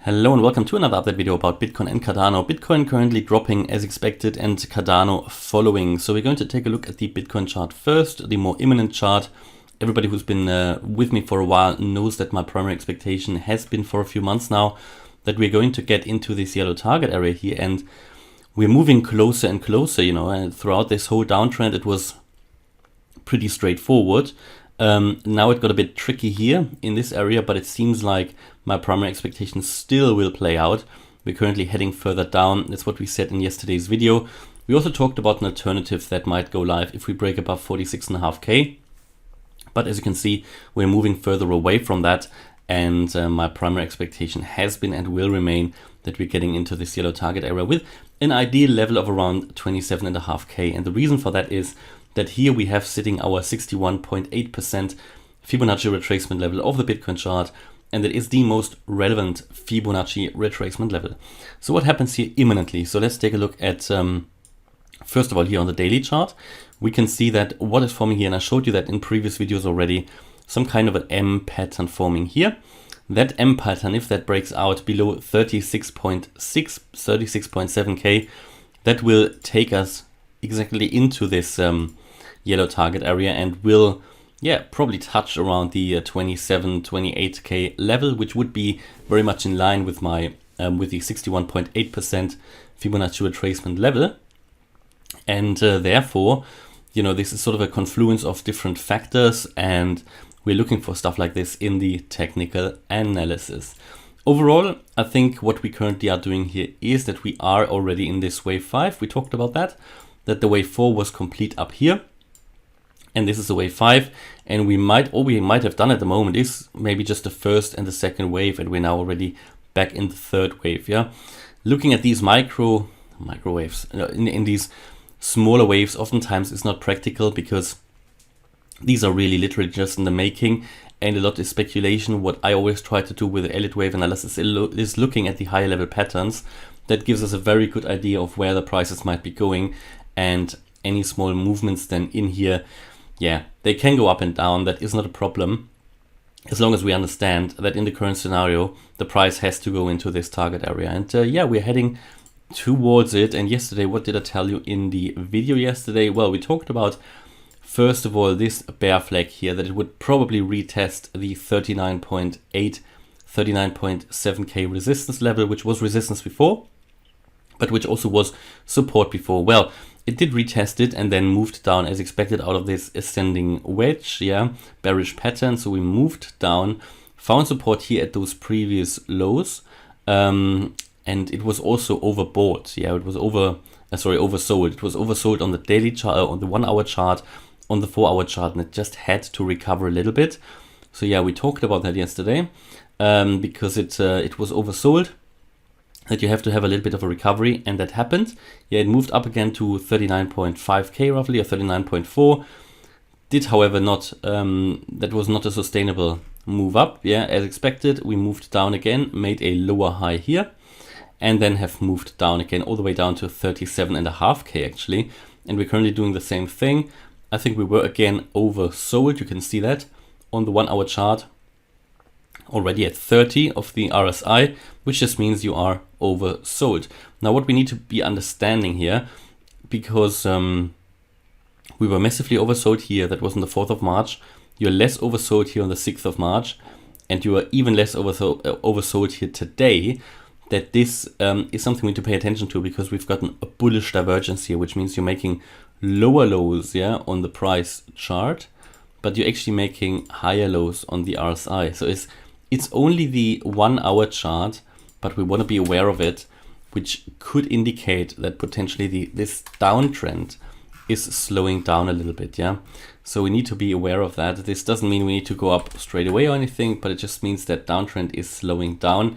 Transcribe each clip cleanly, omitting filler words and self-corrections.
Hello and welcome to another update video about Bitcoin and Cardano. Bitcoin currently dropping as expected and Cardano following. So we're going to take a look at the Bitcoin chart first, the more imminent chart. Everybody who's been with me for a while knows that my primary expectation has been for a few months now that we're going to get into this yellow target area here, and we're moving closer and closer, and throughout this whole downtrend it was pretty straightforward. Now it got a bit tricky here in this area, but it seems like my primary expectations still will play out. We're currently heading further down. That's what we said in yesterday's video. We also talked about an alternative that might go live if we break above 46.5k. But as you can see, we're moving further away from that. And my primary expectation has been and will remain that we're getting into this yellow target area with an ideal level of around 27.5k. And the reason for that is that here we have sitting our 61.8% Fibonacci retracement level of the Bitcoin chart, and that is the most relevant Fibonacci retracement level. So what happens here imminently? So let's take a look at, first of all, here on the daily chart, we can see that what is forming here, and I showed you that in previous videos already, some kind of an M pattern forming here. That M pattern, if that breaks out below 36.7k, that will take us exactly into this yellow target area and will probably touch around the 28k level, which would be very much in line with my with the 61.8% Fibonacci retracement level. And therefore, this is sort of a confluence of different factors, and we're looking for stuff like this in the technical analysis. Overall, I think what we currently are doing here is that we are already in this wave 5. We talked about that the wave 4 was complete up here, and this is the wave 5, and all we might have done at the moment is maybe just the first and the second wave, and we're now already back in the third wave. Looking at these microwaves in these smaller waves oftentimes is not practical, because these are really literally just in the making, and a lot is speculation. What I always try to do with the Elliott Wave Analysis is looking at the higher level patterns. That gives us a very good idea of where the prices might be going, and any small movements then in here, they can go up and down. That is not a problem, as long as we understand that in the current scenario, the price has to go into this target area. And we're heading towards it. And yesterday, what did I tell you in the video yesterday? Well, we talked about, first of all, this bear flag here, that it would probably retest the 39.7k resistance level, which was resistance before, but which also was support before. Well, it did retest it and then moved down as expected out of this ascending wedge, bearish pattern. So we moved down, found support here at those previous lows, and it was also overbought. It was oversold. It was oversold on the daily chart, on the 1 hour chart, on the 4 hour chart, and it just had to recover a little bit. So we talked about that yesterday, because it was oversold, that you have to have a little bit of a recovery, and that happened. It moved up again to 39.5k roughly, or 39.4. Did, however, not, that was not a sustainable move up. As expected, we moved down again, made a lower high here, and then have moved down again all the way down to 37.5k actually. And we're currently doing the same thing. I think we were again oversold. You can see that on the 1 hour chart, already at 30 of the RSI, which just means you are oversold. Now, what we need to be understanding here, because we were massively oversold here, that was on the 4th of March. You're less oversold here on the 6th of March, and you are even less oversold here today. That this is something we need to pay attention to, because we've gotten a bullish divergence here, which means you're making lower lows on the price chart, but you're actually making higher lows on the RSI. So it's only the 1 hour chart, but we want to be aware of it, which could indicate that potentially this downtrend is slowing down a little bit. So we need to be aware of that. This doesn't mean we need to go up straight away or anything, but it just means that downtrend is slowing down.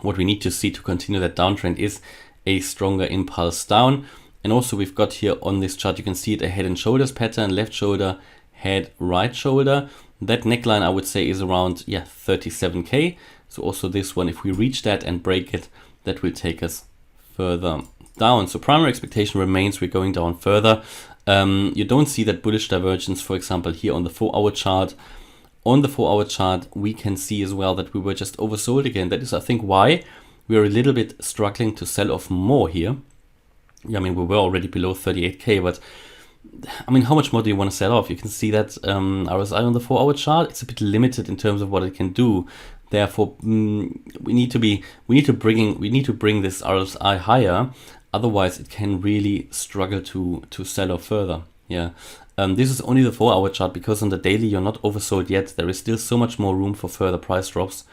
What we need to see to continue that downtrend is a stronger impulse down. And also we've got here on this chart, you can see it, a head and shoulders pattern, left shoulder, head, right shoulder. That neckline, I would say, is around 37k. So also this one, if we reach that and break it, that will take us further down. So primary expectation remains we're going down further. You don't see that bullish divergence, for example, here on the 4 hour chart. on the 4-hour chart, we can see as well that we were just oversold again. That is, I think, why we are a little bit struggling to sell off more here. I mean, we were already below 38K, but I mean, how much more do you want to sell off? You can see that RSI on the 4-hour chart, it's a bit limited in terms of what it can do. Therefore, we need to bring this RSI higher. Otherwise, it can really struggle to sell off further. Yeah. This is only the 4-hour chart, because on the daily you're not oversold yet. There is still so much more room for further price drops.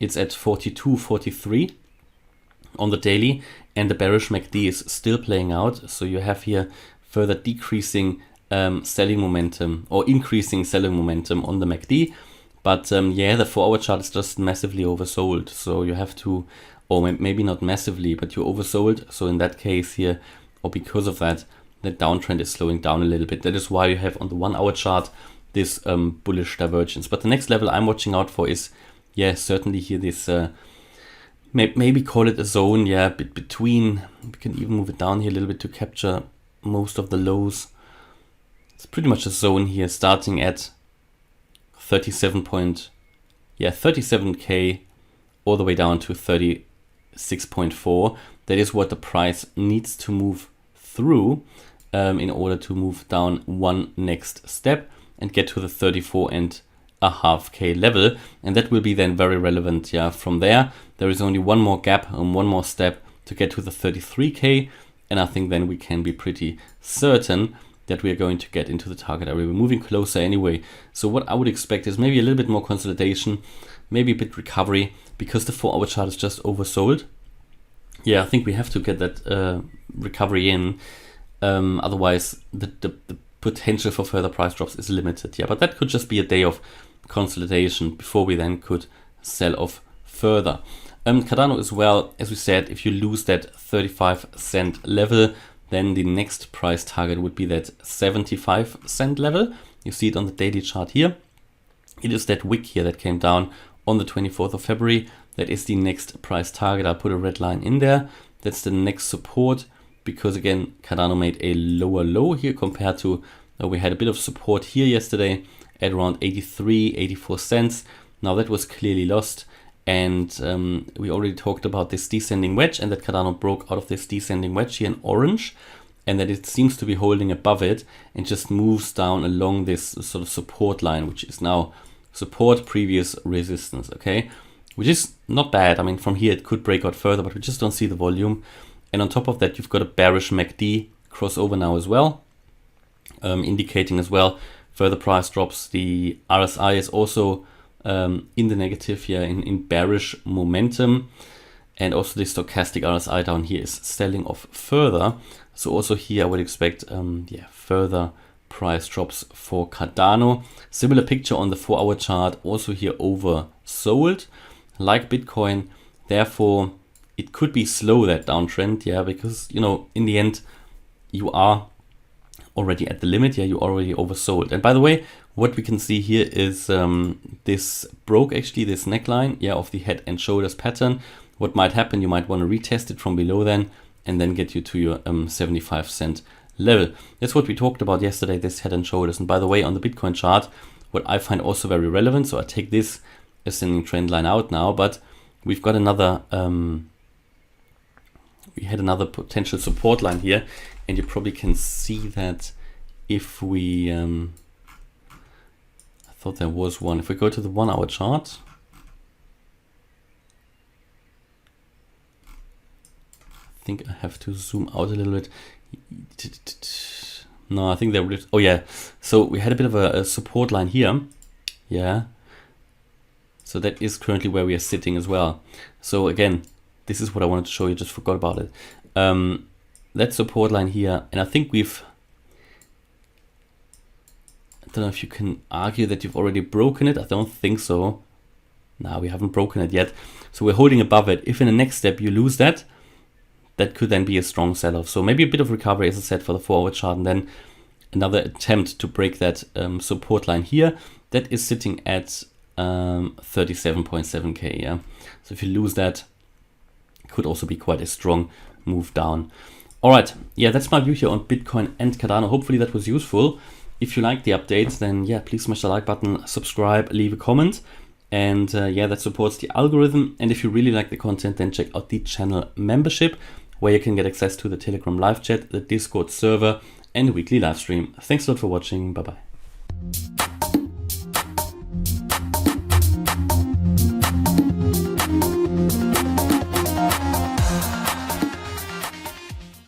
It's at 42, 43 on the daily, and the bearish MACD is still playing out. So you have here further decreasing selling momentum, or increasing selling momentum on the MACD. But yeah, the 4-hour chart is just massively oversold. So you have to, or maybe not massively, but you're oversold. So in that case here, or because of that, the downtrend is slowing down a little bit. That is why you have on the 1-hour chart this bullish divergence. But the next level I'm watching out for is, yeah, certainly here this, maybe call it a zone, yeah, between, we can even move it down here a little bit to capture most of the lows. It's pretty much a zone here starting at 37K all the way down to 36.4. That is what the price needs to move through in order to move down one next step and get to the 34.5K level, and that will be then very relevant. Yeah, from there is only one more gap and one more step to get to the 33K, and I think then we can be pretty certain that we are going to get into the target area. We're moving closer anyway. So what I would expect is maybe a little bit more consolidation, maybe a bit recovery, because the 4-hour chart is just oversold. Yeah, I think we have to get that recovery in. Otherwise, the potential for further price drops is limited. Yeah, but that could just be a day of consolidation before we then could sell off further. Cardano as well, as we said, if you lose that 35-cent level, then the next price target would be that 75-cent level. You see it on the daily chart here. It is that wick here that came down on the 24th of February. That is the next price target. I'll put a red line in there. That's the next support, because again, Cardano made a lower low here compared to, we had a bit of support here yesterday at around 84 cents. Now that was clearly lost. And we already talked about this descending wedge, and that Cardano broke out of this descending wedge here in orange, and that it seems to be holding above it and just moves down along this sort of support line, which is now support, previous resistance, okay? Which is not bad. I mean, from here it could break out further, but we just don't see the volume. And on top of that, you've got a bearish MACD crossover now as well, indicating as well further price drops. The RSI is also in the negative here, in bearish momentum, and also the stochastic RSI down here is selling off further. So also here I would expect further price drops for Cardano. Similar picture on the 4-hour chart, also here oversold like Bitcoin. Therefore it could be slow, that downtrend, yeah, because you know, in the end you are already at the limit. Yeah, you already oversold. And by the way, what we can see here is this broke actually this neckline, yeah, of the head and shoulders pattern. What might happen, you might want to retest it from below then, and then get you to your 75-cent level. That's what we talked about yesterday, this head and shoulders. And by the way, on the Bitcoin chart, what I find also very relevant, so I take this ascending trend line out now, but we've got another we had another potential support line here, and you probably can see that if we I thought there was one. If we go to the 1-hour chart, I think I have to zoom out a little bit. No, I think there was, oh yeah, so we had a bit of a support line here, yeah, so that is currently where we are sitting as well. So again, this is what I wanted to show you, just forgot about it. That support line here, and I think we've, I don't know if you can argue that you've already broken it. I don't think so. No, we haven't broken it yet. So we're holding above it. If in the next step you lose that, that could then be a strong sell-off. So maybe a bit of recovery, as I said, for the 4-hour chart, and then another attempt to break that support line here. That is sitting at 37.7K, yeah. So if you lose that, it could also be quite a strong move down. All right, yeah, that's my view here on Bitcoin and Cardano. Hopefully that was useful. If you like the updates, then yeah, please smash the like button, subscribe, leave a comment. And yeah, that supports the algorithm. And if you really like the content, then check out the channel membership, where you can get access to the Telegram live chat, the Discord server, and a weekly live stream. Thanks a lot for watching. Bye bye.